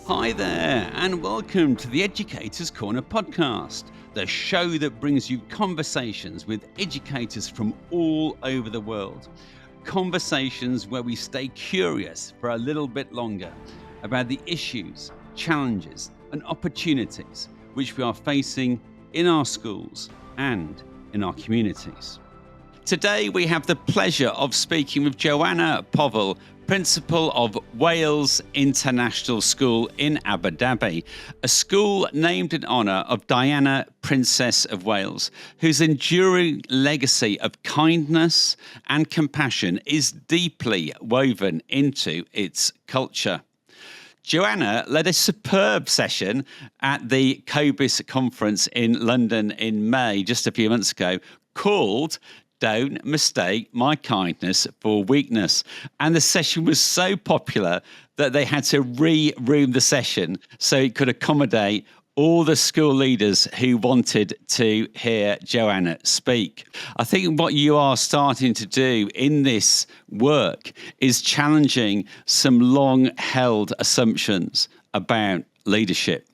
Hi there, and welcome to the Educators Corner podcast, the show that brings you conversations with educators from all over the world. Conversations where we stay curious for a little bit longer about the issues, challenges, and opportunities which we are facing in our schools and in our communities. Today we have the pleasure of speaking with Joanna Povall, Principal of Wales International School in Abu Dhabi, a school named in honour of Diana, Princess of Wales, whose enduring legacy of kindness and compassion is deeply woven into its culture. Joanna led a superb session at the COBIS conference in London in May, just a few months ago, called Don't Mistake My Kindness for Weakness. And the session was so popular that they had to re-room the session so it could accommodate all the school leaders who wanted to hear Joanna speak. I think what you are starting to do in this work is challenging some long-held assumptions about leadership.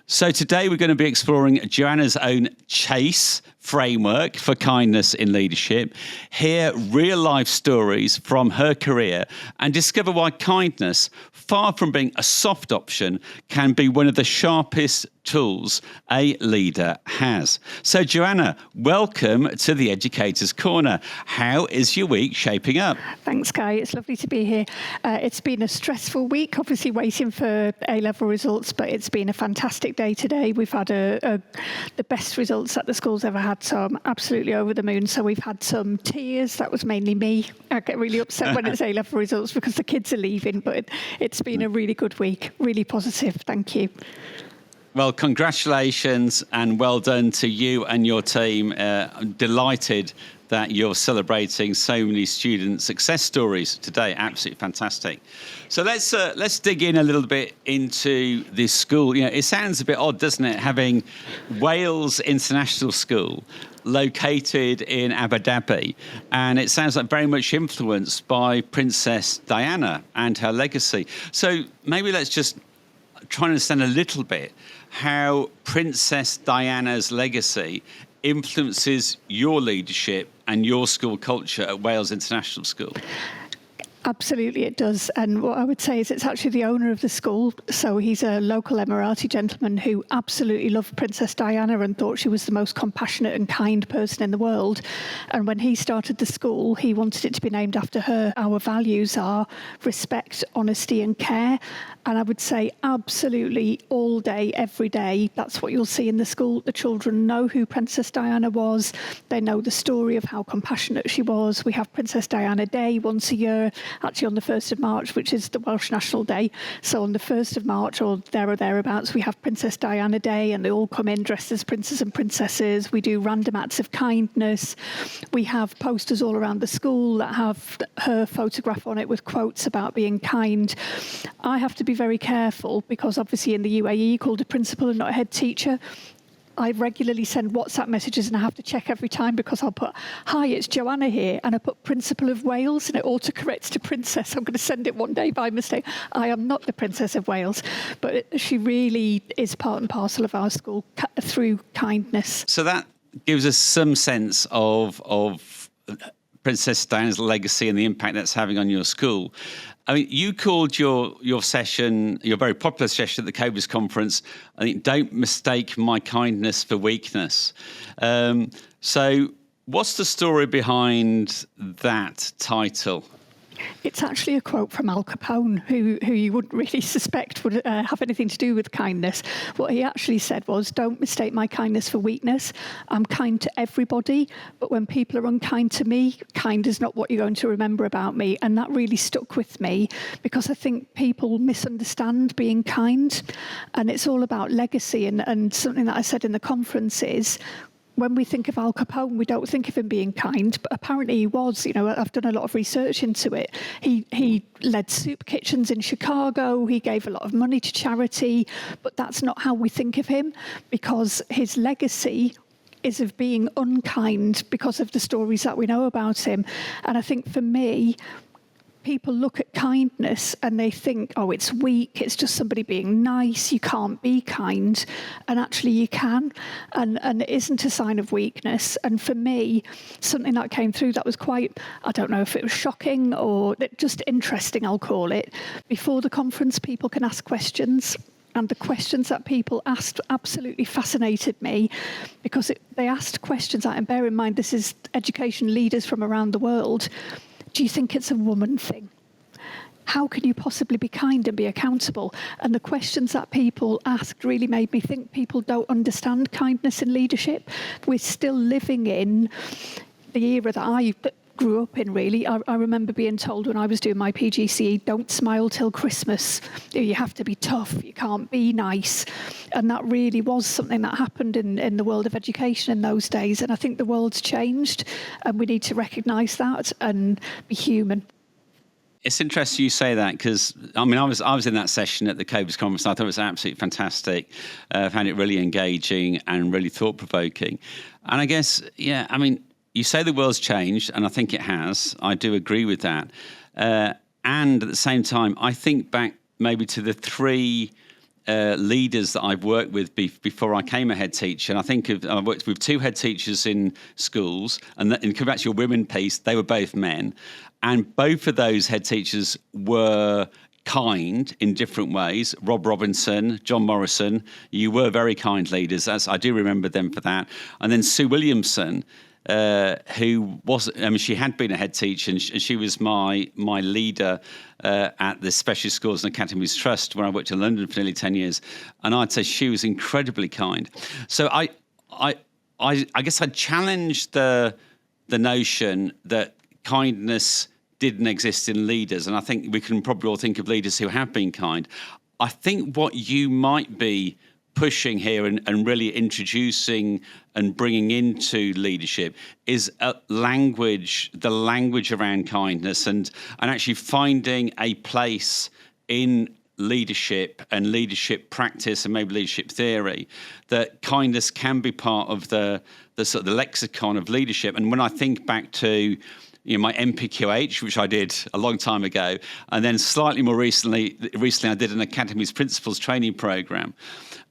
So today we're going to be exploring Joanna's own CHASE framework for kindness in leadership, hear real-life stories from her career, and discover why kindness, far from being a soft option, can be one of the sharpest tools a leader has. So Joanna, welcome to the Educators Corner. How is your week shaping up? Thanks, Guy. It's lovely to be here. It's been a stressful week, obviously waiting for A-level results, but it's been a fantastic day today. We've had the best results that the school's ever had, so I'm absolutely over the moon. So we've had some tears. That was mainly me. I get really upset when it's A-level results because the kids are leaving, but it's been a really good week, really positive. Thank you. Well, congratulations and well done to you and your team. I'm delighted that you're celebrating so many student success stories today. Absolutely fantastic. So let's dig in a little bit into this school. You know, it sounds a bit odd, doesn't it, having Wales International School located in Abu Dhabi, and it sounds like very much influenced by Princess Diana and her legacy. So maybe let's just try and understand a little bit how Princess Diana's legacy influences your leadership and your school culture at Wales International School. Absolutely, it does. And what I would say is it's actually the owner of the school. So he's a local Emirati gentleman who absolutely loved Princess Diana and thought she was the most compassionate and kind person in the world. And when he started the school, he wanted it to be named after her. Our values are respect, honesty and care. And I would say absolutely all day, every day, that's what you'll see in the school. The children know who Princess Diana was. They know the story of how compassionate she was. We have Princess Diana Day once a year, actually on the 1st of March, which is the Welsh National Day. So on the 1st of March or there or thereabouts, we have Princess Diana Day and they all come in dressed as princes and princesses. We do random acts of kindness. We have posters all around the school that have her photograph on it with quotes about being kind. I have to be very careful because obviously in the UAE, you're called a principal and not a head teacher. I regularly send WhatsApp messages and I have to check every time because I'll put, hi, it's Joanna here, and I put Principal of Wales and it autocorrects to Princess. I'm going to send it one day by mistake. I am not the Princess of Wales, but she really is part and parcel of our school through kindness. So that gives us some sense of Princess Diana's legacy and the impact that's having on your school. I mean, you called your session, your very popular session at the COBIS conference, I think, Don't Mistake My Kindness for Weakness. So what's the story behind that title? It's actually a quote from Al Capone, who you wouldn't really suspect would have anything to do with kindness. What he actually said was, don't mistake my kindness for weakness. I'm kind to everybody, but when people are unkind to me, kind is not what you're going to remember about me. And that really stuck with me because I think people misunderstand being kind. And it's all about legacy. And something that I said in the conference is, when we think of Al Capone, we don't think of him being kind, but apparently he was. You know, I've done a lot of research into it. He led soup kitchens in Chicago. He gave a lot of money to charity, but that's not how we think of him because his legacy is of being unkind because of the stories that we know about him. And I think for me, people look at kindness and they think, oh, it's weak, it's just somebody being nice, you can't be kind. And actually you can, and it isn't a sign of weakness. And for me, something that came through that was quite, I don't know if it was shocking or just interesting, I'll call it. Before the conference, people can ask questions. And the questions that people asked absolutely fascinated me, because they asked questions that, and bear in mind, this is education leaders from around the world. Do you think it's a woman thing? How can you possibly be kind and be accountable? And the questions that people asked really made me think people don't understand kindness in leadership. We're still living in the era that I grew up in, really. I remember being told when I was doing my PGCE, don't smile till Christmas. You have to be tough. You can't be nice. And that really was something that happened in the world of education in those days. And I think the world's changed, and we need to recognise that and be human. It's interesting you say that, because I was in that session at the COBIS conference. I thought it was absolutely fantastic. I found it really engaging and really thought-provoking. And I guess, you say the world's changed, and I think it has. I do agree with that. And at the same time, I think back maybe to the three leaders that I've worked with before I came a head teacher. And I worked with two head teachers in schools, and come back to your women piece, they were both men. And both of those head teachers were kind in different ways. Rob Robinson, John Morrison, you were very kind leaders. I do remember them for that. And then Sue Williamson, who was, she had been a head teacher, and she was my leader at the Specialist Schools and Academies Trust, where I worked in London for nearly 10 years. And I'd say she was incredibly kind. So I guess I'd challenge the notion that kindness didn't exist in leaders. And I think we can probably all think of leaders who have been kind. I think what you might be pushing here and really introducing and bringing into leadership is the language around kindness, and actually finding a place in leadership and leadership practice and maybe leadership theory that kindness can be part of the sort of the lexicon of leadership. And when I think back to my MPQH, which I did a long time ago, and then slightly more recently I did an Academies Principles training program.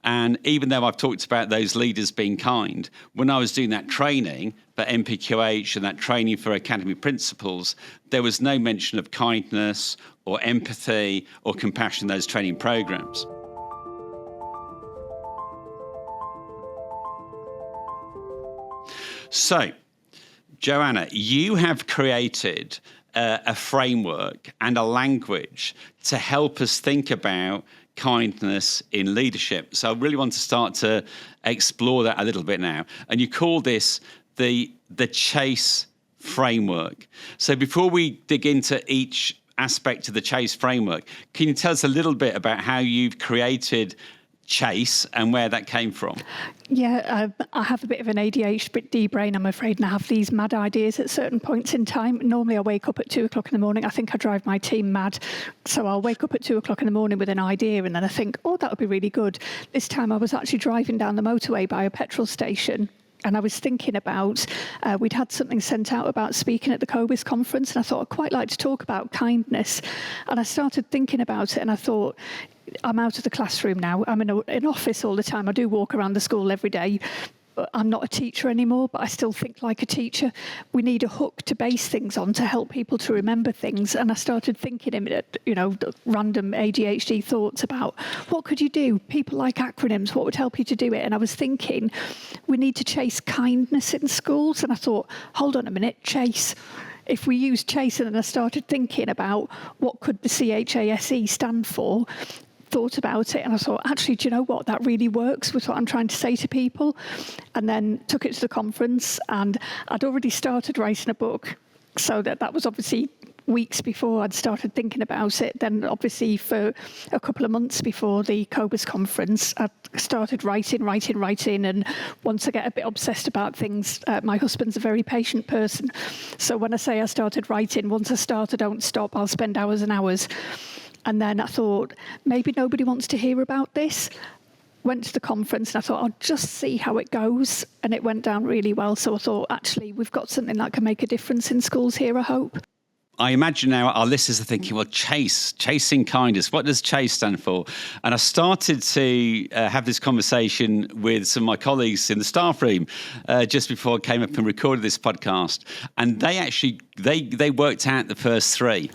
And even though I've talked about those leaders being kind, when I was doing that training for MPQH and that training for Academy Principles, there was no mention of kindness or empathy or compassion in those training programs. So, Joanna, you have created a framework and a language to help us think about kindness in leadership. So I really want to start to explore that a little bit now. And you call this the CHASE framework. So before we dig into each aspect of the CHASE framework, can you tell us a little bit about how you've created CHASE and where that came from? Yeah, I have a bit of an ADHD brain, I'm afraid, and I have these mad ideas at certain points in time. Normally I wake up at 2 o'clock in the morning. I think I drive my team mad. So I'll wake up at 2 o'clock in the morning with an idea, and then I think, oh, that would be really good. This time I was actually driving down the motorway by a petrol station, and I was thinking about, we'd had something sent out about speaking at the COBIS conference, and I thought I'd quite like to talk about kindness. And I started thinking about it, and I thought, I'm out of the classroom now. I'm in an office all the time. I do walk around the school every day. But I'm not a teacher anymore, but I still think like a teacher. We need a hook to base things on to help people to remember things. And I started thinking, random ADHD thoughts about what could you do? People like acronyms. What would help you to do it? And I was thinking, we need to chase kindness in schools. And I thought, hold on a minute, chase. If we use CHASE, and then I started thinking about what could the CHASE stand for, thought about it, and I thought, actually, do you know what? That really works with what I'm trying to say to people. And then took it to the conference, and I'd already started writing a book. So that was obviously weeks before I'd started thinking about it. Then obviously for a couple of months before the COBIS conference, I started writing. And once I get a bit obsessed about things, my husband's a very patient person. So when I say I started writing, once I start, I don't stop. I'll spend hours and hours. And then I thought, maybe nobody wants to hear about this. Went to the conference and I thought, I'll just see how it goes. And it went down really well. So I thought, actually, we've got something that can make a difference in schools here, I hope. I imagine now our listeners are thinking, well, chasing kindness. What does CHASE stand for? And I started to have this conversation with some of my colleagues in the staff room just before I came up and recorded this podcast. And they actually, they worked out the first three.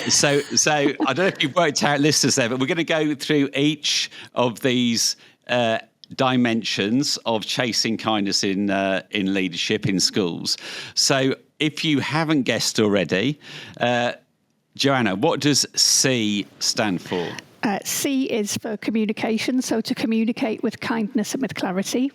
So I don't know if you've worked out listeners there, but we're going to go through each of these dimensions of chasing kindness in leadership in schools. So if you haven't guessed already, Joanna, what does C stand for? C is for communication, so to communicate with kindness and with clarity.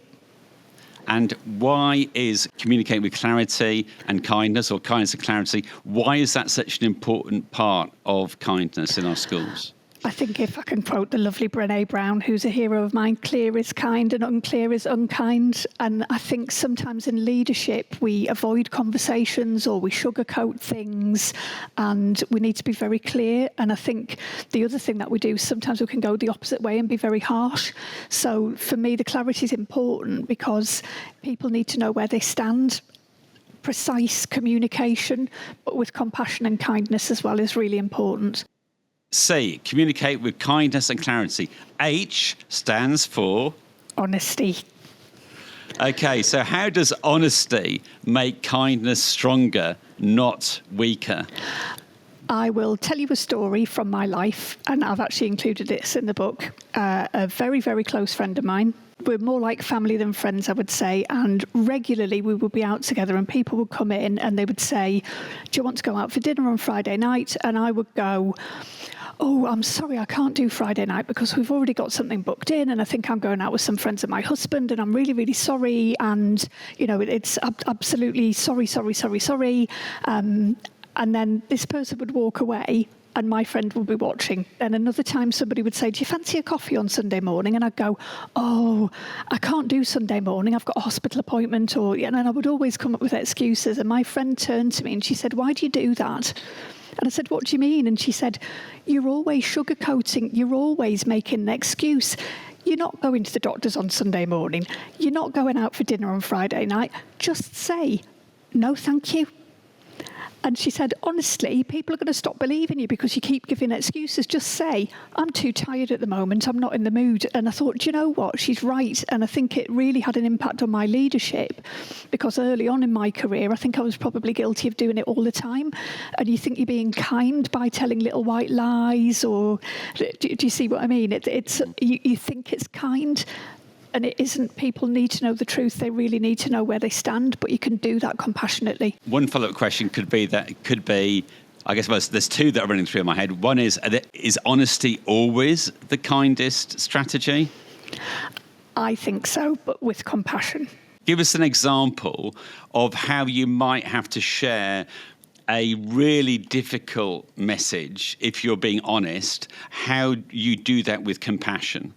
And why is communicating with clarity and kindness, or kindness and clarity, why is that such an important part of kindness in our schools? I think if I can quote the lovely Brené Brown, who's a hero of mine, clear is kind and unclear is unkind. And I think sometimes in leadership, we avoid conversations or we sugarcoat things, and we need to be very clear. And I think the other thing that we do, sometimes we can go the opposite way and be very harsh. So for me, the clarity is important because people need to know where they stand. Precise communication, but with compassion and kindness as well, is really important. C, communicate with kindness and clarity. H stands for? Honesty. Okay, so how does honesty make kindness stronger, not weaker? I will tell you a story from my life, and I've actually included this in the book. A very, very close friend of mine. We're more like family than friends, I would say, and regularly we would be out together and people would come in and they would say, do you want to go out for dinner on Friday night? And I would go, oh, I'm sorry, I can't do Friday night because we've already got something booked in, and I think I'm going out with some friends of my husband, and I'm really, really sorry, and, you know, it's absolutely sorry. And then this person would walk away and my friend would be watching. And another time somebody would say, do you fancy a coffee on Sunday morning? And I'd go, oh, I can't do Sunday morning. I've got a hospital appointment. And I would always come up with excuses. And my friend turned to me and she said, why do you do that? And I said, what do you mean? And she said, you're always sugarcoating. You're always making an excuse. You're not going to the doctor's on Sunday morning. You're not going out for dinner on Friday night. Just say, no, thank you. And she said, honestly, people are going to stop believing you because you keep giving excuses. Just say, I'm too tired at the moment. I'm not in the mood. And I thought, do you know what? She's right. And I think it really had an impact on my leadership because early on in my career, I think I was probably guilty of doing it all the time. And you think you're being kind by telling little white lies, or do you see what I mean? You think it's kind. And it isn't. People need to know the truth. They really need to know where they stand, but you can do that compassionately. One follow-up question could be, I guess there's two that are running through my head. One is honesty always the kindest strategy? I think so, but with compassion. Give us an example of how you might have to share a really difficult message, if you're being honest, how you do that with compassion.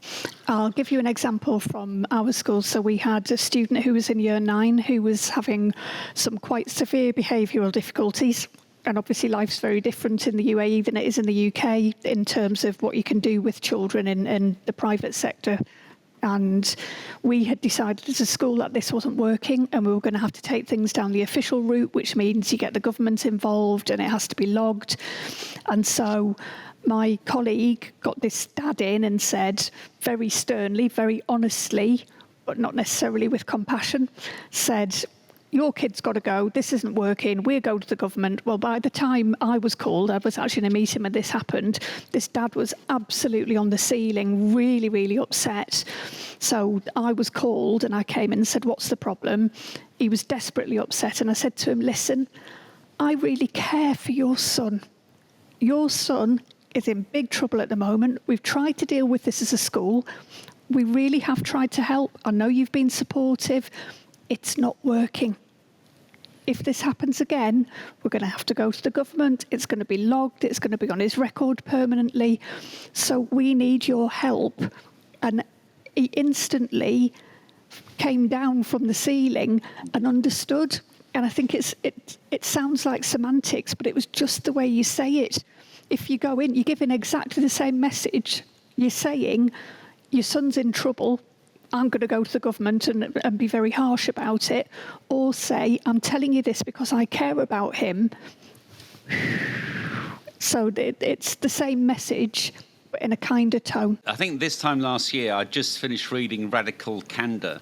I'll give you an example from our school. So we had a student who was in year 9 who was having some quite severe behavioural difficulties. And obviously life's very different in the UAE than it is in the UK in terms of what you can do with children in the private sector. And we had decided as a school that this wasn't working and we were going to have to take things down the official route, which means you get the government involved and it has to be logged. And so my colleague got this dad in and said very sternly, very honestly, but not necessarily with compassion, said, your kid's got to go, this isn't working, we'll go to the government. Well, by the time I was called, I was actually in a meeting when this happened, this dad was absolutely on the ceiling, really, really upset. So I was called and I came in and said, what's the problem? He was desperately upset and I said to him, listen, I really care for your son. Your son is in big trouble at the moment. We've tried to deal with this as a school. We really have tried to help. I know you've been supportive. It's not working. If this happens again, we're going to have to go to the government. It's going to be logged. It's going to be on his record permanently. So we need your help. And he instantly came down from the ceiling and understood. And I think it sounds like semantics, but it was just the way you say it. If you go in, you're giving exactly the same message. You're saying, your son's in trouble. I'm going to go to the government and be very harsh about it, or say, I'm telling you this because I care about him, So it's the same message, but in a kinder tone. I think this time last year, I just finished reading Radical Candor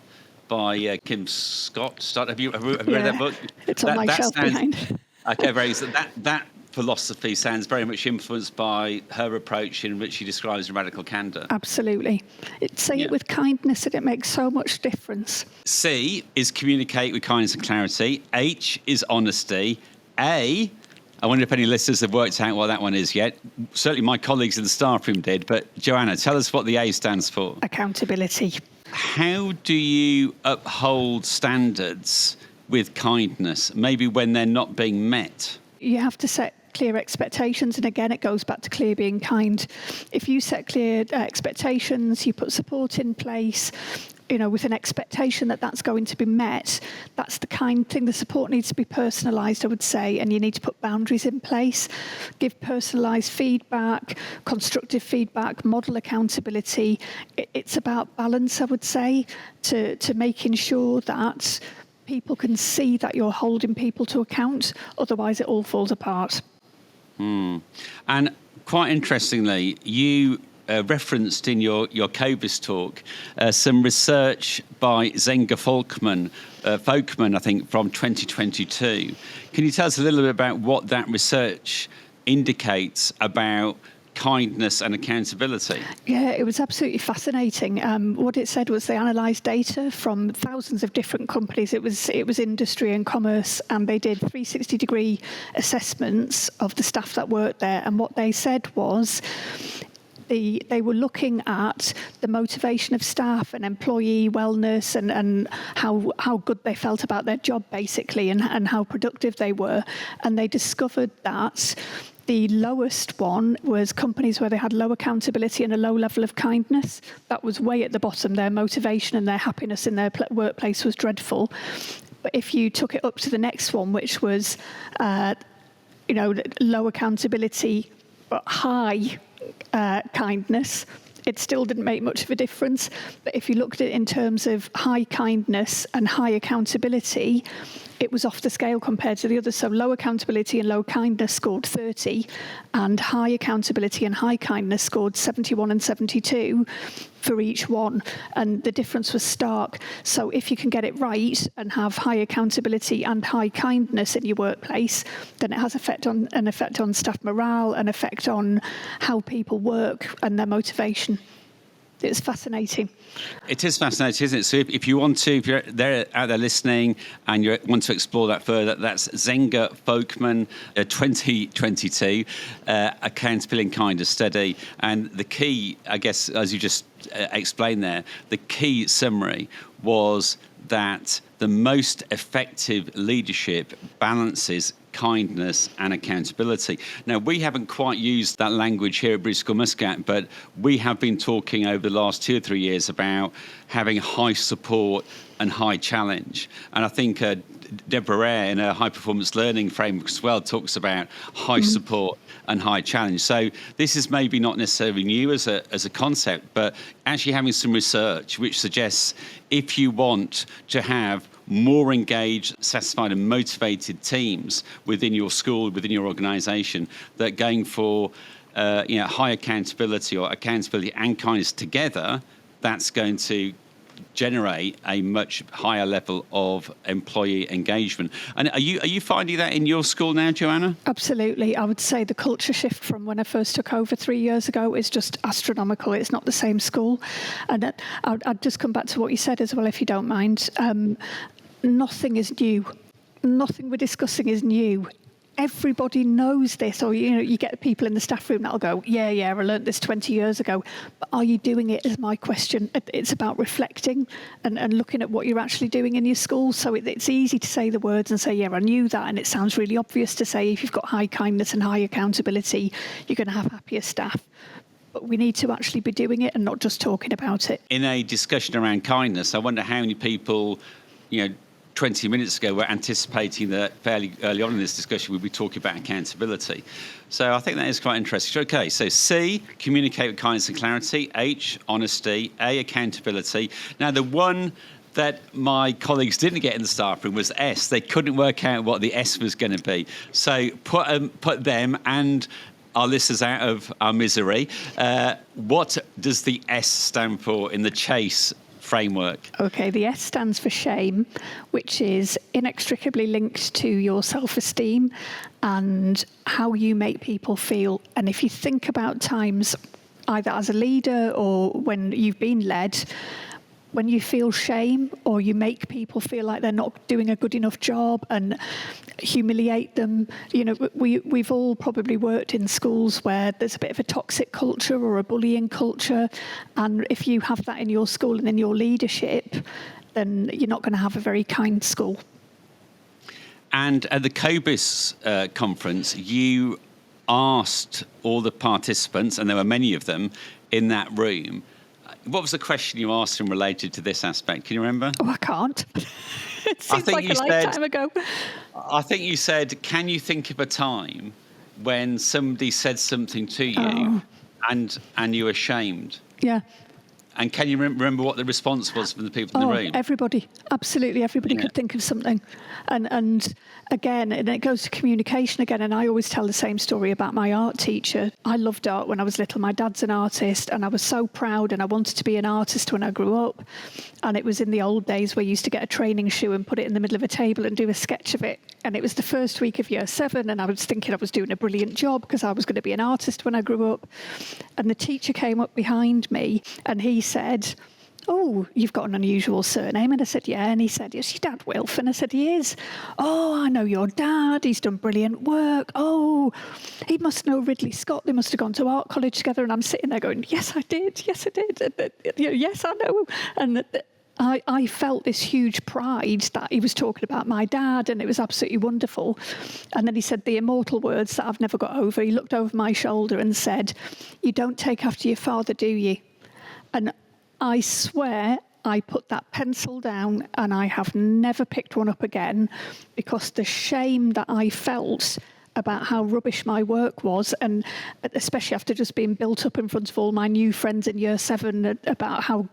by Kim Scott. Have you read that book? It's on my shelf behind. Okay, very good. That philosophy sounds very much influenced by her approach in which she describes radical candor. Absolutely. It with kindness, and it makes so much difference. C is communicate with kindness and clarity. H is honesty. A, I wonder if any listeners have worked out what that one is yet. Certainly my colleagues in the staff room did. But Joanna, tell us what the A stands for. Accountability. How do you uphold standards with kindness, maybe when they're not being met? You have to set clear expectations, and again it goes back to clear being kind. If you set clear expectations, you put support in place, with an expectation that that's going to be met, that's the kind thing. The support needs to be personalised, I would say, and you need to put boundaries in place, give personalised feedback, constructive feedback, model accountability. It's about balance, I would say, to making sure that people can see that you're holding people to account, otherwise it all falls apart. And quite interestingly, you referenced in your COVIS talk some research by Zenga Folkman, I think, from 2022. Can you tell us a little bit about what that research indicates about kindness and accountability? Yeah, it was absolutely fascinating. What it said was they analysed data from thousands of different companies. It was industry and commerce, and they did 360-degree assessments of the staff that worked there. And what they said was they were looking at the motivation of staff and employee wellness and how good they felt about their job, basically, and how productive they were. And they discovered that the lowest one was companies where they had low accountability and a low level of kindness. That was way at the bottom. Their motivation and their happiness in their workplace was dreadful. But if you took it up to the next one, which was, low accountability but high kindness, it still didn't make much of a difference. But if you looked at it in terms of high kindness and high accountability, it was off the scale compared to the others. So low accountability and low kindness scored 30, and high accountability and high kindness scored 71 and 72 for each one. And the difference was stark. So if you can get it right and have high accountability and high kindness in your workplace, then it has an effect on staff morale, an effect on how people work and their motivation. It's fascinating. It is fascinating, isn't it? So if you want to, if you're out there listening and you want to explore that further, that's Zenga Folkman 2022, Accountability and Kindness Study. And the key, I guess, as you just explained there, the key summary was that the most effective leadership balances kindness and accountability. Now, we haven't quite used that language here at British School Muscat, but we have been talking over the last 2 or 3 years about having high support and high challenge. And I think Deborah Rare in her high performance learning framework as well talks about high support and high challenge. So this is maybe not necessarily new as a concept, but actually having some research which suggests if you want to have more engaged, satisfied and motivated teams within your school, within your organisation, that going for high accountability or accountability and kindness together, that's going to generate a much higher level of employee engagement. And are you finding that in your school now, Joanna? Absolutely. I would say the culture shift from when I first took over 3 years ago is just astronomical. It's not the same school. And I'd just come back to what you said as well, if you don't mind. Nothing is new. Nothing we're discussing is new. Everybody knows this, or you get people in the staff room that'll go, yeah, I learnt this 20 years ago. But are you doing it, is my question. It's about reflecting and looking at what you're actually doing in your school. So it's easy to say the words and say, yeah, I knew that. And it sounds really obvious to say if you've got high kindness and high accountability, you're going to have happier staff. But we need to actually be doing it and not just talking about it. In a discussion around kindness, I wonder how many people, 20 minutes ago, we're anticipating that fairly early on in this discussion we'll be talking about accountability. So I think that is quite interesting. Okay, so C, communicate with kindness and clarity. H, honesty. A, accountability. Now, the one that my colleagues didn't get in the staff room was S. They couldn't work out what the S was going to be. So put them and our listeners out of our misery. What does the S stand for in the CHASE framework? Okay, the S stands for shame, which is inextricably linked to your self-esteem and how you make people feel. And if you think about times, either as a leader or when you've been led, when you feel shame or you make people feel like they're not doing a good enough job and humiliate them, we've all probably worked in schools where there's a bit of a toxic culture or a bullying culture. And if you have that in your school and in your leadership, then you're not going to have a very kind school. And at the COBIS conference, you asked all the participants, and there were many of them in that room, what was the question you asked them related to this aspect? Can you remember? Oh, I can't. It seems like a lifetime ago. I think you said, can you think of a time when somebody said something to you and you were ashamed? Yeah. And can you remember what the response was from the people in the room? Everybody. Absolutely everybody could think of something. And again, and it goes to communication again, and I always tell the same story about my art teacher. I loved art when I was little. My dad's an artist, and I was so proud, and I wanted to be an artist when I grew up. And it was in the old days where you used to get a training shoe and put it in the middle of a table and do a sketch of it. And it was the first week of year 7, and I was thinking I was doing a brilliant job because I was going to be an artist when I grew up. And the teacher came up behind me, and he said, "Oh, you've got an unusual surname." And I said, "Yeah." And he said, "Is your dad Wilf?" And I said, "He is." "Oh, I know your dad. He's done brilliant work. Oh, he must know Ridley Scott. They must have gone to art college together." And I'm sitting there going, "Yes, I did. Yes, I did. Yes, I know." And I felt this huge pride that he was talking about my dad, and it was absolutely wonderful. And then he said the immortal words that I've never got over. He looked over my shoulder and said, "You don't take after your father, do you?" And I swear I put that pencil down and I have never picked one up again, because the shame that I felt about how rubbish my work was, and especially after just being built up in front of all my new friends in year 7 about how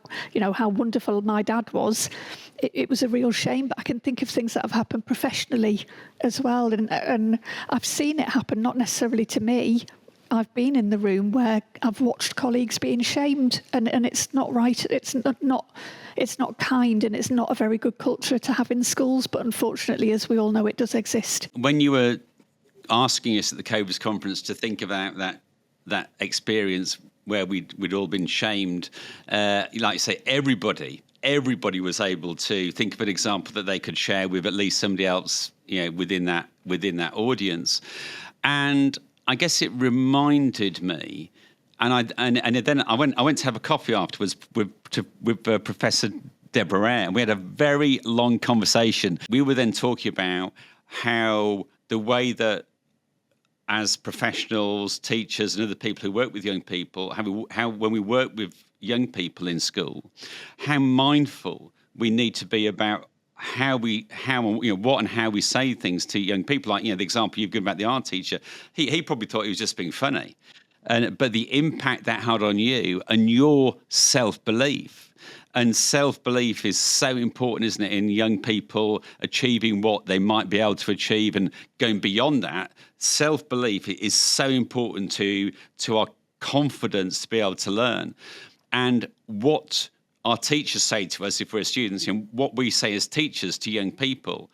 wonderful my dad was, it was a real shame. But I can think of things that have happened professionally as well, and I've seen it happen, not necessarily to me. I've been in the room where I've watched colleagues being shamed, and it's not right. It's not kind, and it's not a very good culture to have in schools. But unfortunately, as we all know, it does exist. When you were asking us at the COBIS conference to think about that experience where we'd all been shamed, like you say, everybody was able to think of an example that they could share with at least somebody else, within that audience, and I guess it reminded me, and then I went to have a coffee afterwards with Professor Deborah Eyre, and we had a very long conversation. We were then talking about how the way that as professionals, teachers, and other people who work with young people, how when we work with young people in school, how mindful we need to be about what and how we say things to young people. Like, the example you've given about the art teacher, he probably thought he was just being funny, but the impact that had on you and your self-belief. And self-belief is so important, isn't it, in young people achieving what they might be able to achieve and going beyond that. Self-belief is so important to our confidence to be able to learn. And what our teachers say to us if we're students, what we say as teachers to young people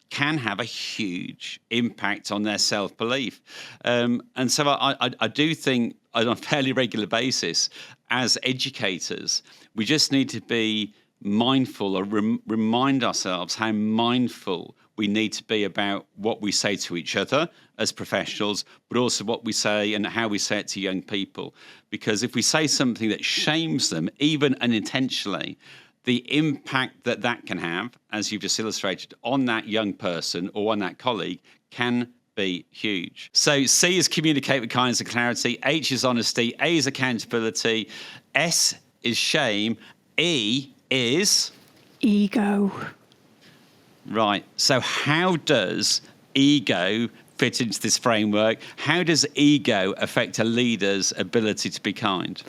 can have a huge impact on their self-belief. And so I do think on a fairly regular basis, as educators, we just need to be mindful or remind ourselves how mindful we need to be about what we say to each other as professionals, but also what we say and how we say it to young people. Because if we say something that shames them, even unintentionally, the impact that can have, as you've just illustrated, on that young person or on that colleague can be huge. So C is communicate with kindness and clarity, H is honesty, A is accountability, S is shame, E is ego. Right. So how does ego fit into this framework? How does ego affect a leader's ability to be kind?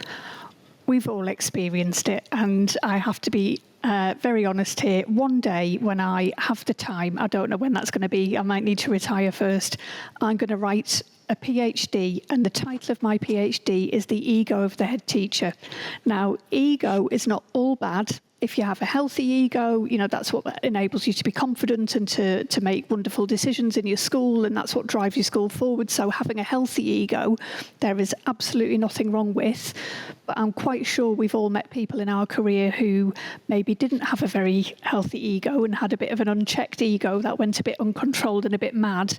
We've all experienced it, and I have to be very honest here. One day when I have the time, I don't know when that's going to be, I might need to retire first, I'm going to write a PhD, and the title of my PhD is The Ego of the Head Teacher. Now, ego is not all bad. If you have a healthy ego, that's what enables you to be confident and to make wonderful decisions in your school, and that's what drives your school forward. So having a healthy ego, there is absolutely nothing wrong with. But I'm quite sure we've all met people in our career who maybe didn't have a very healthy ego and had a bit of an unchecked ego that went a bit uncontrolled and a bit mad.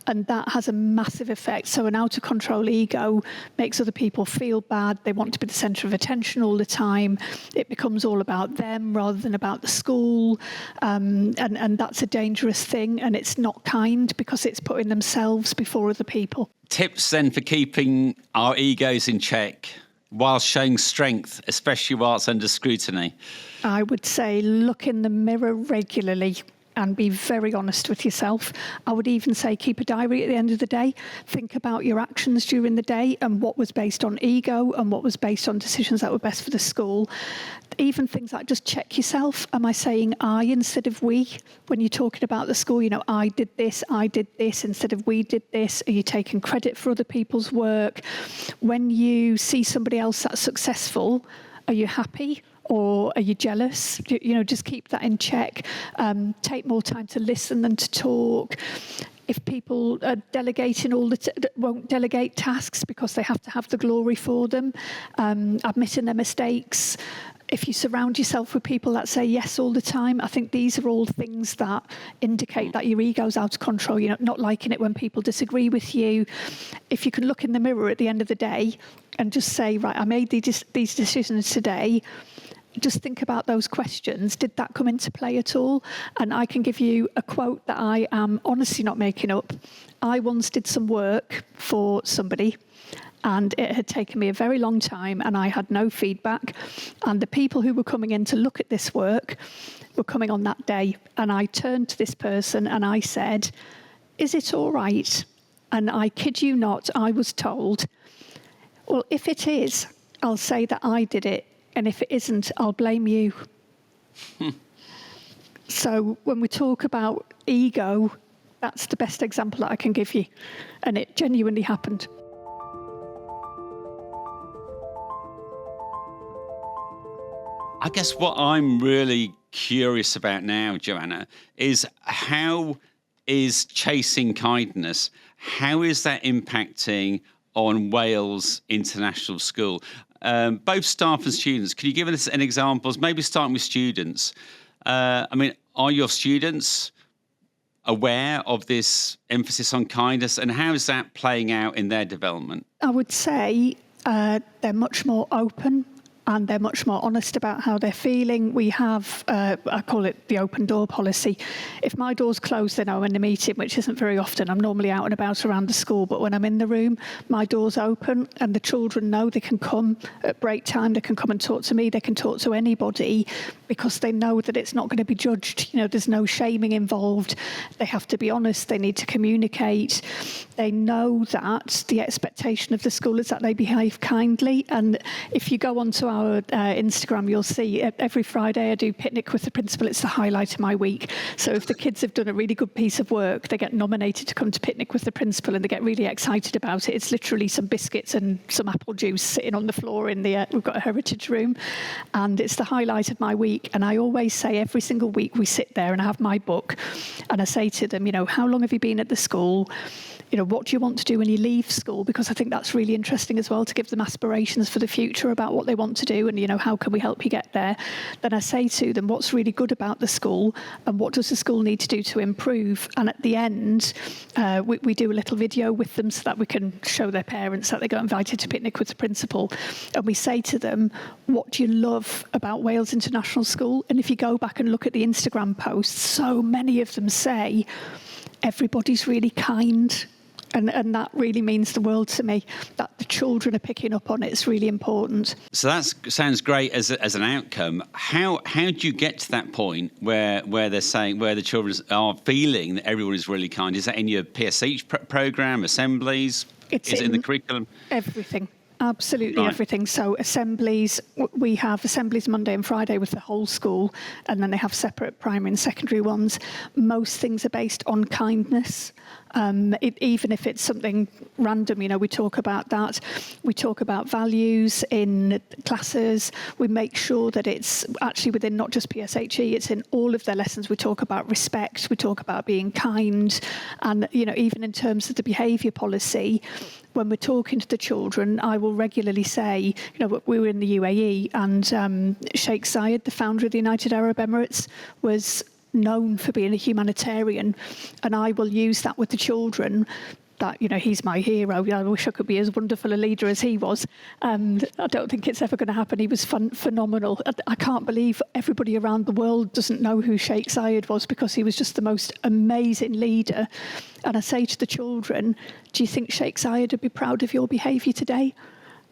And that has a massive effect. So an out of control ego makes other people feel bad. They want to be the centre of attention all the time. It becomes all about them rather than about the school. And that's a dangerous thing. And it's not kind because it's putting themselves before other people. Tips then for keeping our egos in check while showing strength, especially while it's under scrutiny? I would say look in the mirror regularly and be very honest with yourself. I would even say keep a diary at the end of the day. Think about your actions during the day and what was based on ego and what was based on decisions that were best for the school. Even things like just check yourself. Am I saying I instead of we? When you're talking about the school, I did this instead of we did this. Are you taking credit for other people's work? When you see somebody else that's successful, are you happy? Or are you jealous? Just keep that in check. Take more time to listen than to talk. If people are delegating won't delegate tasks because they have to have the glory for them. Admitting their mistakes. If you surround yourself with people that say yes all the time, I think these are all things that indicate that your ego's out of control. You're not liking it when people disagree with you. If you can look in the mirror at the end of the day and just say, right, I made these decisions today. Just think about those questions. Did that come into play at all? And I can give you a quote that I am honestly not making up. I once did some work for somebody, and it had taken me a very long time, and I had no feedback. And the people who were coming in to look at this work were coming on that day. And I turned to this person and I said, "Is it all right?" And I kid you not, I was told, "Well, if it is, I'll say that I did it. And if it isn't, I'll blame you." So when we talk about ego, that's the best example that I can give you. And it genuinely happened. I guess what I'm really curious about now, Joanna, is how is chasing kindness, how is that impacting on Wales International School? Both staff and students, can you give us an examples, maybe starting with students? Are your students aware of this emphasis on kindness, and how is that playing out in their development? I would say they're much more open and they're much more honest about how they're feeling. We have, I call it the open door policy. If my door's closed, then I'm in a meeting, which isn't very often. I'm normally out and about around the school, but when I'm in the room, my door's open and the children know they can come at break time, they can come and talk to me, they can talk to anybody because they know that it's not going to be judged. There's no shaming involved. They have to be honest, they need to communicate. They know that the expectation of the school is that they behave kindly. And if you go onto our Instagram, you'll see every Friday I do picnic with the principal. It's the highlight of my week. So if the kids have done a really good piece of work, they get nominated to come to picnic with the principal and they get really excited about it. It's literally some biscuits and some apple juice sitting on the floor in the, we've got a heritage room, and it's the highlight of my week. And I always say every single week we sit there and I have my book and I say to them, how long have you been at the school? What do you want to do when you leave school? Because I think that's really interesting as well, to give them aspirations for the future about what they want to do and, how can we help you get there? Then I say to them, what's really good about the school and what does the school need to do to improve? And at the end, we do a little video with them so that we can show their parents that they got invited to picnic with the principal. And we say to them, what do you love about Wales International School? And if you go back and look at the Instagram posts, so many of them say, everybody's really kind. And that really means the world to me, that the children are picking up on it. It's really important. So that sounds great as an outcome. How do you get to that point where they're saying, where the children are feeling that everyone is really kind? Is that in your PSH program, assemblies? Is it in the curriculum? Everything. Absolutely everything. So assemblies, we have assemblies Monday and Friday with the whole school, and then they have separate primary and secondary ones. Most things are based on kindness. Even if it's something random, we talk about that. We talk about values in classes. We make sure that it's actually within not just PSHE, it's in all of their lessons. We talk about respect, we talk about being kind, and even in terms of the behaviour policy, when we're talking to the children, I will regularly say, we were in the UAE, and Sheikh Zayed, the founder of the United Arab Emirates, was known for being a humanitarian, and I will use that with the children, that he's my hero. I wish I could be as wonderful a leader as he was. I don't think it's ever going to happen. He was phenomenal. I can't believe everybody around the world doesn't know who Sheikh Zayed was, because he was just the most amazing leader. And I say to the children, do you think Sheikh Zayed would be proud of your behaviour today?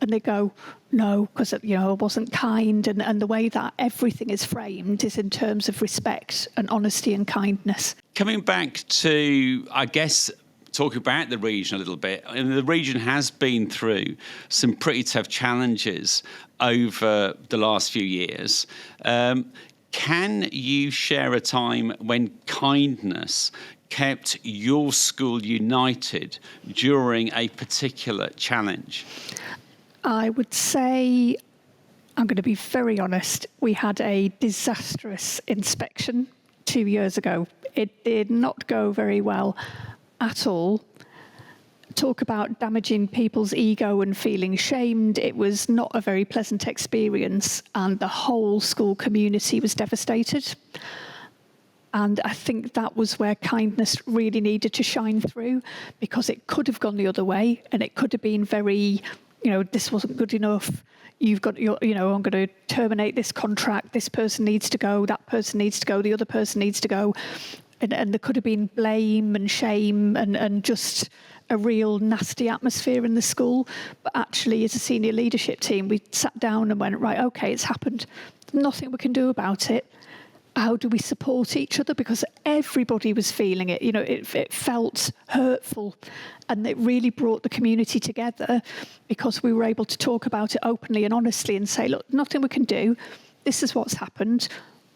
And they go, no, because I wasn't kind. And the way that everything is framed is in terms of respect and honesty and kindness. Coming back to, I guess, talk about the region a little bit. And the region has been through some pretty tough challenges over the last few years. Can you share a time when kindness kept your school united during a particular challenge? I would say, I'm going to be very honest, we had a disastrous inspection 2 years ago. It did not go very well at all. Talk about damaging people's ego and feeling shamed. It was not a very pleasant experience, and the whole school community was devastated. And I think that was where kindness really needed to shine through, because it could have gone the other way, and it could have been very, this wasn't good enough. You've got I'm going to terminate this contract. This person needs to go. That person needs to go. The other person needs to go. And there could have been blame and shame and just a real nasty atmosphere in the school. But actually, as a senior leadership team, we sat down and went, right, okay, it's happened. Nothing we can do about it. How do we support each other? Because everybody was feeling it. It felt hurtful, and it really brought the community together, because we were able to talk about it openly and honestly and say, look, nothing we can do. This is what's happened.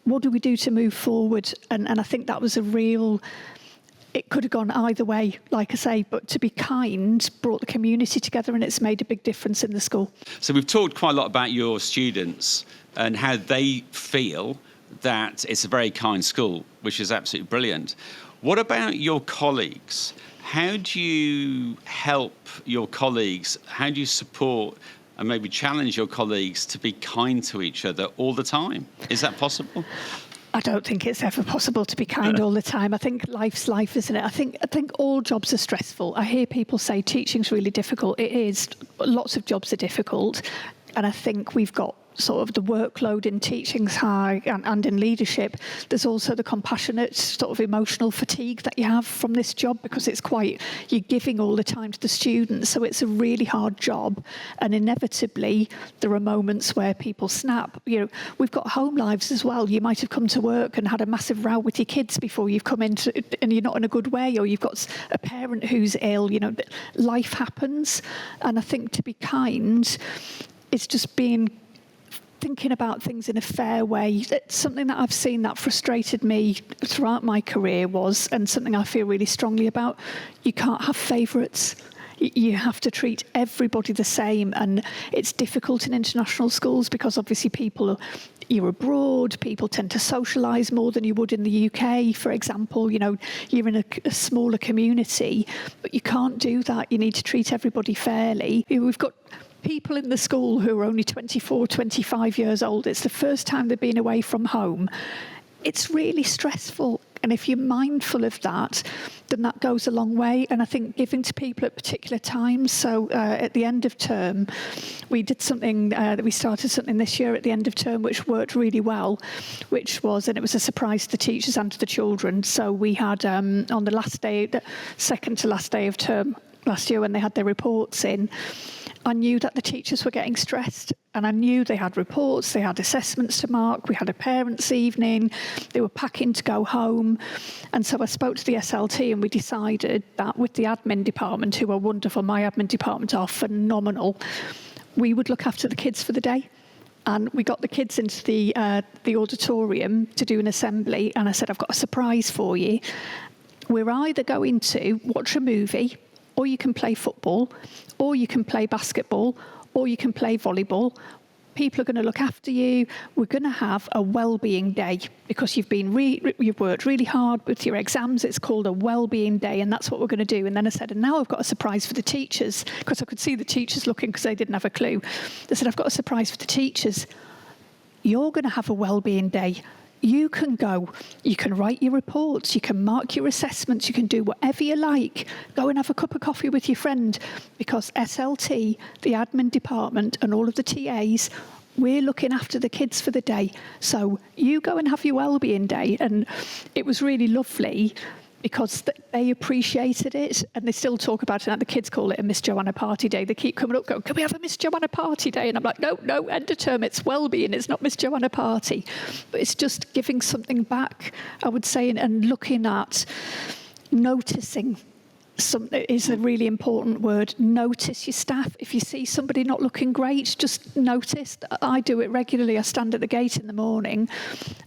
What do we do to move forward? And I think that was it could have gone either way, like I say, but to be kind brought the community together, and it's made a big difference in the school. So we've talked quite a lot about your students and how they feel that it's a very kind school, which is absolutely brilliant. What about your colleagues? How do you help your colleagues? How do you support and maybe challenge your colleagues to be kind to each other all the time? Is that possible? I don't think it's ever possible to be kind all the time. I think life's life, isn't it? I think all jobs are stressful. I hear people say teaching's really difficult. It is. Lots of jobs are difficult. And I think we've got sort of the workload in teaching's high and in leadership. There's also the compassionate sort of emotional fatigue that you have from this job, because it's you're giving all the time to the students. So it's a really hard job. And inevitably, there are moments where people snap. We've got home lives as well. You might have come to work and had a massive row with your kids before you've come in, and you're not in a good way, or you've got a parent who's ill. Life happens. And I think to be kind, it's just thinking about things in a fair way. Something that I've seen that frustrated me throughout my career was, and something I feel really strongly about, you can't have favourites. You have to treat everybody the same, and it's difficult in international schools because obviously you're abroad, people tend to socialise more than you would in the UK, for example. You're in a smaller community, but you can't do that. You need to treat everybody fairly. We've got people in the school who are only 24, 25 years old. It's the first time they've been away from home. It's really stressful. And if you're mindful of that, then that goes a long way. And I think giving to people at particular times. So at the end of term, we did something, we started something this year at the end of term, which worked really well, and it was a surprise to the teachers and to the children. So we had on the last day, the second to last day of term last year, when they had their reports in, I knew that the teachers were getting stressed, and I knew they had reports, they had assessments to mark, we had a parents' evening, they were packing to go home. And so I spoke to the SLT, and we decided that with the admin department, who are wonderful, my admin department are phenomenal, we would look after the kids for the day. And we got the kids into the auditorium to do an assembly, and I said, I've got a surprise for you. We're either going to watch a movie, or you can play football, or you can play basketball, or you can play volleyball. People are going to look after you. We're going to have a well-being day because you've worked really hard with your exams. It's called a well-being day, and that's what we're going to do. And then I said, and now I've got a surprise for the teachers, because I could see the teachers looking because they didn't have a clue. I said, I've got a surprise for the teachers. You're going to have a well-being day. You can go, you can write your reports, you can mark your assessments, you can do whatever you like. Go and have a cup of coffee with your friend, because SLT, the admin department, and all of the TAs, we're looking after the kids for the day. So you go and have your wellbeing day. And it was really lovely because they appreciated it, and they still talk about it. And the kids call it a Miss Joanna party day. They keep coming up going, can we have a Miss Joanna party day? And I'm like, no, end of term, it's well-being, it's not Miss Joanna party. But it's just giving something back, I would say, and looking at noticing. Something is a really important word. Notice your staff. If you see somebody not looking great, just notice. I do it regularly. I stand at the gate in the morning,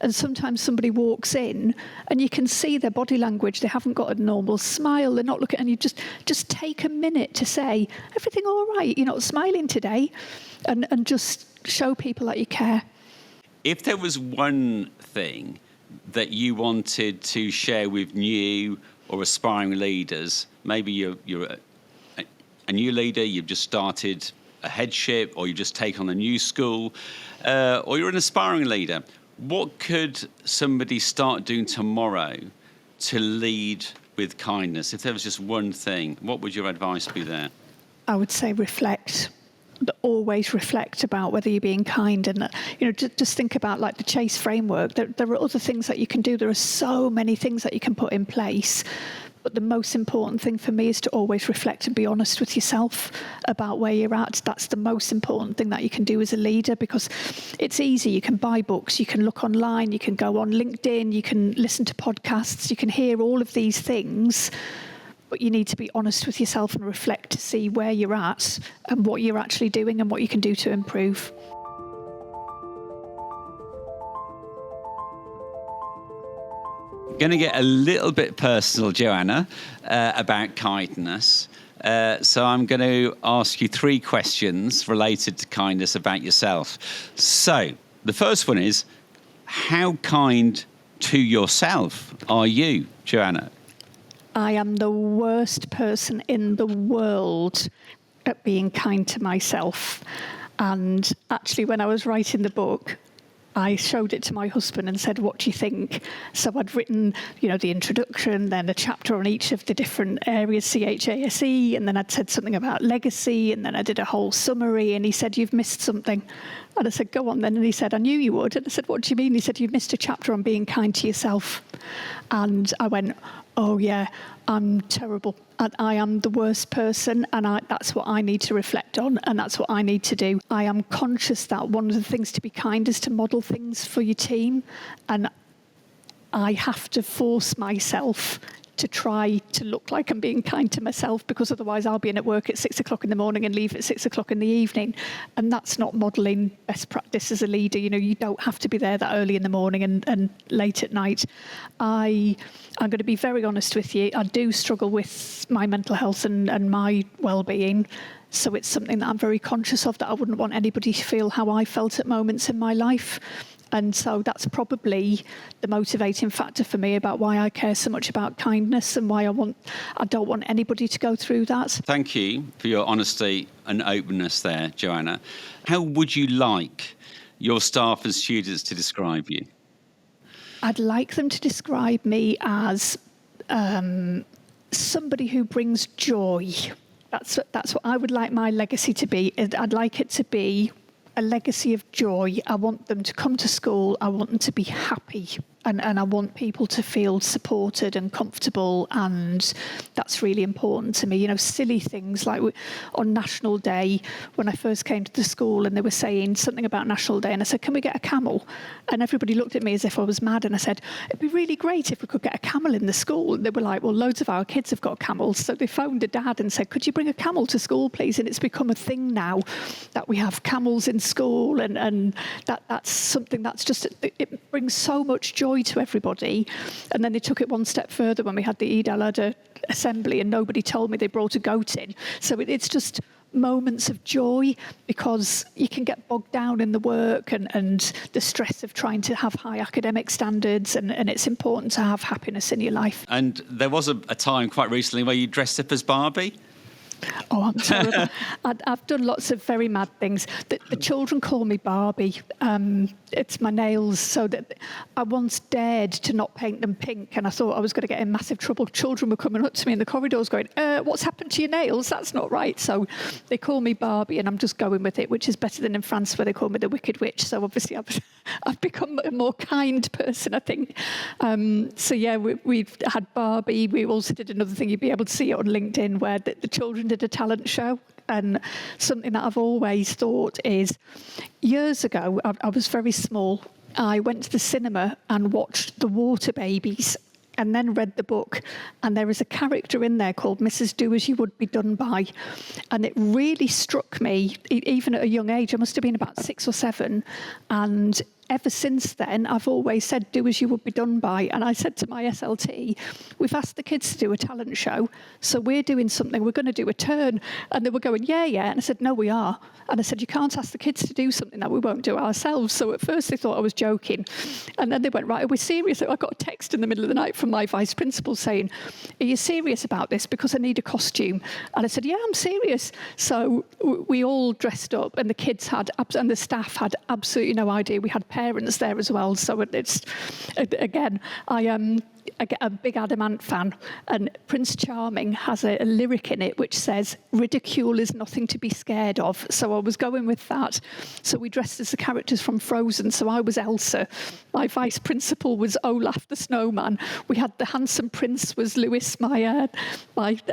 and sometimes somebody walks in and you can see their body language. They haven't got a normal smile. They're not looking, and you just take a minute to say, everything all right? You're not smiling today, and just show people that you care. If there was one thing that you wanted to share with new or aspiring leaders, maybe you're a new leader, you've just started a headship, or you've just taken on a new school, or you're an aspiring leader, what could somebody start doing tomorrow to lead with kindness? If there was just one thing, what would your advice be there? I would say reflect. Always reflect about whether you're being kind, and just think about like the Chase framework. There are other things that you can do. There are so many things that you can put in place, but the most important thing for me is to always reflect and be honest with yourself about where you're at. That's the most important thing that you can do as a leader, because it's easy. You can buy books, you can look online, you can go on LinkedIn, you can listen to podcasts, you can hear all of these things. But you need to be honest with yourself and reflect to see where you're at and what you're actually doing and what you can do to improve. Going to get a little bit personal, Joanna, about kindness. So I'm going to ask you 3 questions related to kindness about yourself. So the first one is, how kind to yourself are you, Joanna? I am the worst person in the world at being kind to myself. And actually, when I was writing the book, I showed it to my husband and said, what do you think? So I'd written, the introduction, then a chapter on each of the different areas, CHASE, and then I'd said something about legacy, and then I did a whole summary, and he said, you've missed something. And I said, go on then. And he said, I knew you would. And I said, what do you mean? He said, you've missed a chapter on being kind to yourself. And I went, oh yeah, I'm terrible. And I am the worst person, and that's what I need to reflect on, and that's what I need to do. I am conscious that one of the things to be kind is to model things for your team, and I have to force myself to try to look like I'm being kind to myself, because otherwise I'll be in at work at 6 o'clock in the morning and leave at 6 o'clock in the evening. And that's not modelling best practice as a leader. You don't have to be there that early in the morning and late at night. I'm going to be very honest with you. I do struggle with my mental health and my well-being. So it's something that I'm very conscious of, that I wouldn't want anybody to feel how I felt at moments in my life. And so that's probably the motivating factor for me about why I care so much about kindness, and why I don't want anybody to go through that. Thank you for your honesty and openness there, Joanna. How would you like your staff and students to describe you? I'd like them to describe me as somebody who brings joy. That's what I would like my legacy to be. I'd like it to be a legacy of joy. I want them to come to school. I want them to be happy. And I want people to feel supported and comfortable, and that's really important to me. Silly things like on National Day, when I first came to the school and they were saying something about National Day, and I said, can we get a camel? And everybody looked at me as if I was mad, and I said, it'd be really great if we could get a camel in the school. And they were like, well, loads of our kids have got camels. So they phoned a dad and said, could you bring a camel to school, please? And it's become a thing now that we have camels in school, and that's something that's just, it brings so much joy to everybody. And then they took it one step further when we had the Eid al-Adha assembly, and nobody told me they brought a goat in. So it's just moments of joy, because you can get bogged down in the work and the stress of trying to have high academic standards, and it's important to have happiness in your life. And there was a time quite recently where you dressed up as Barbie. Oh, I'm terrible. I've done lots of very mad things. The children call me Barbie. It's my nails. So that I once dared to not paint them pink, and I thought I was going to get in massive trouble. Children were coming up to me in the corridors going, what's happened to your nails? That's not right. So they call me Barbie, and I'm just going with it, which is better than in France where they call me the Wicked Witch. So obviously I've become a more kind person, I think. So yeah, we've had Barbie. We also did another thing, you'd be able to see it on LinkedIn, where the children did a talent show. And something that I've always thought is, years ago, I was very small. I went to the cinema and watched The Water Babies, and then read the book. And there is a character in there called Mrs. Do As You Would Be Done By. And it really struck me, even at a young age. I must have been about 6 or 7. And ever since then, I've always said, do as you would be done by. And I said to my SLT, we've asked the kids to do a talent show, so we're doing something, we're going to do a turn. And they were going, yeah. And I said, no, we are. And I said, you can't ask the kids to do something that we won't do ourselves. So at first they thought I was joking. And then they went, right, are we serious? I got a text in the middle of the night from my vice principal saying, are you serious about this? Because I need a costume. And I said, yeah, I'm serious. So we all dressed up, and the kids had, and the staff had absolutely no idea. We had parents there as well. So it's, again, I am a big Adam Ant fan, and Prince Charming has a lyric in it which says, ridicule is nothing to be scared of. So I was going with that. So we dressed as the characters from Frozen. So I was Elsa. My vice principal was Olaf the snowman. We had the handsome prince was Lewis, my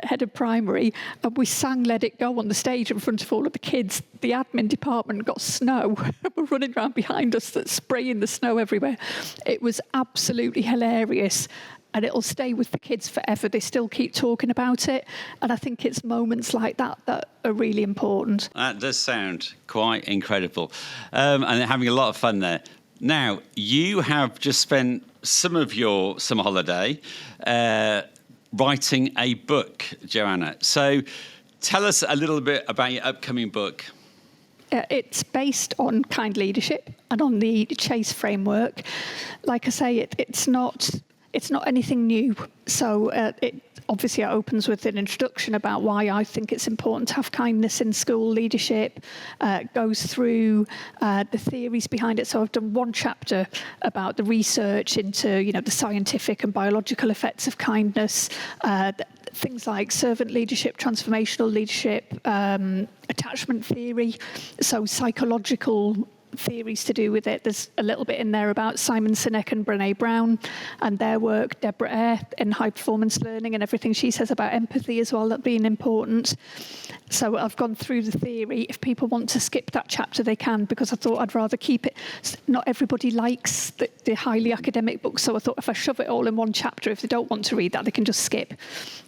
head of primary. And we sang Let It Go on the stage in front of all of the kids. The admin department got snow. We're running around behind us, that's spraying the snow everywhere. It was absolutely hilarious. And it'll stay with the kids forever. They still keep talking about it. And I think it's moments like that that are really important. That does sound quite incredible. And having a lot of fun there. Now, you have just spent some of your summer holiday writing a book, Joanna. So tell us a little bit about your upcoming book. It's based on kind leadership and on the Chase framework. Like I say, it's not anything new. So it obviously opens with an introduction about why I think it's important to have kindness in school leadership, goes through the theories behind it. So I've done one chapter about the research into, the scientific and biological effects of kindness, things like servant leadership, transformational leadership, attachment theory, so psychological theories to do with it. There's a little bit in there about Simon Sinek and Brené Brown and their work, Deborah Eyre in high performance learning and everything she says about empathy as well, that being important. So I've gone through the theory. If people want to skip that chapter, they can, because I thought I'd rather keep it. Not everybody likes the highly academic books, so I thought if I shove it all in one chapter, if they don't want to read that, they can just skip.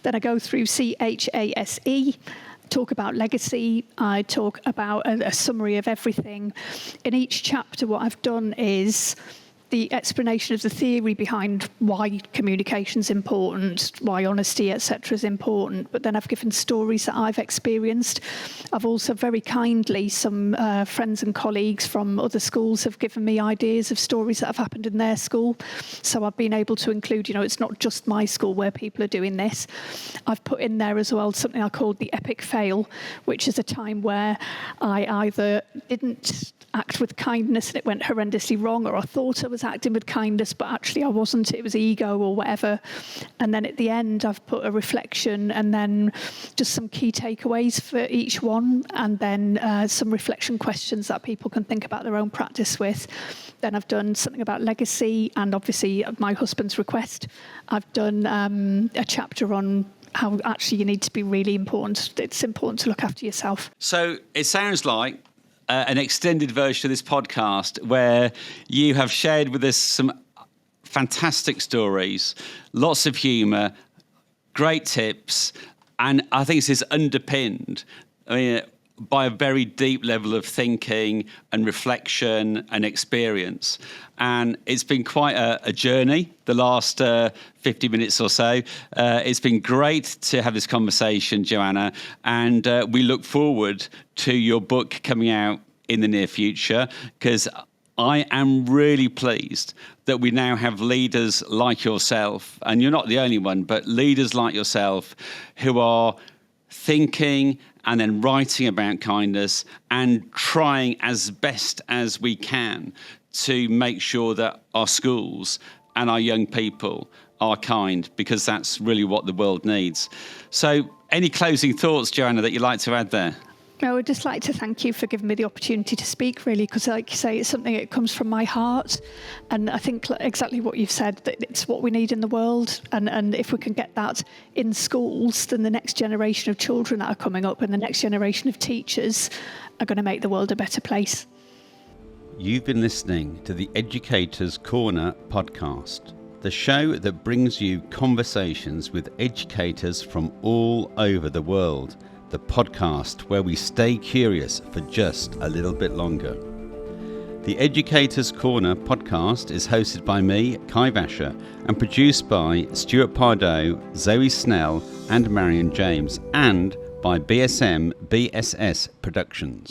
Then I go through CHASE, talk about legacy, I talk about a summary of everything. In each chapter, what I've done is the explanation of the theory behind why communication's important, why honesty, etc. is important, but then I've given stories that I've experienced. I've also very kindly, some friends and colleagues from other schools have given me ideas of stories that have happened in their school. So I've been able to include, it's not just my school where people are doing this. I've put in there as well something I called the epic fail, which is a time where I either didn't act with kindness and it went horrendously wrong, or I thought I was was acting with kindness, but actually I wasn't. It was ego or whatever. And then at the end, I've put a reflection and then just some key takeaways for each one, and then some reflection questions that people can think about their own practice with. Then I've done something about legacy, and obviously at my husband's request, I've done a chapter on how actually you need to be really important. It's important to look after yourself. So it sounds like an extended version of this podcast where you have shared with us some fantastic stories, lots of humour, great tips, and I think this is underpinned by a very deep level of thinking and reflection and experience. And it's been quite a journey the last 50 minutes or so. It's been great to have this conversation, Joanna, and we look forward to your book coming out in the near future, because I am really pleased that we now have leaders like yourself, and you're not the only one, but leaders like yourself who are thinking and then writing about kindness and trying as best as we can to make sure that our schools and our young people are kind, because that's really what the world needs. So any closing thoughts, Joanna, that you'd like to add there? I would just like to thank you for giving me the opportunity to speak, really, because like you say, it's something that comes from my heart. And I think exactly what you've said, that it's what we need in the world. And if we can get that in schools, then the next generation of children that are coming up and the next generation of teachers are going to make the world a better place. You've been listening to the Educators Corner podcast, the show that brings you conversations with educators from all over the world. The podcast where we stay curious for just a little bit longer. The Educators Corner podcast is hosted by me, Kai Vasher, and produced by Stuart Pardoe, Zoe Snell and Marion James, and by BSM BSS Productions.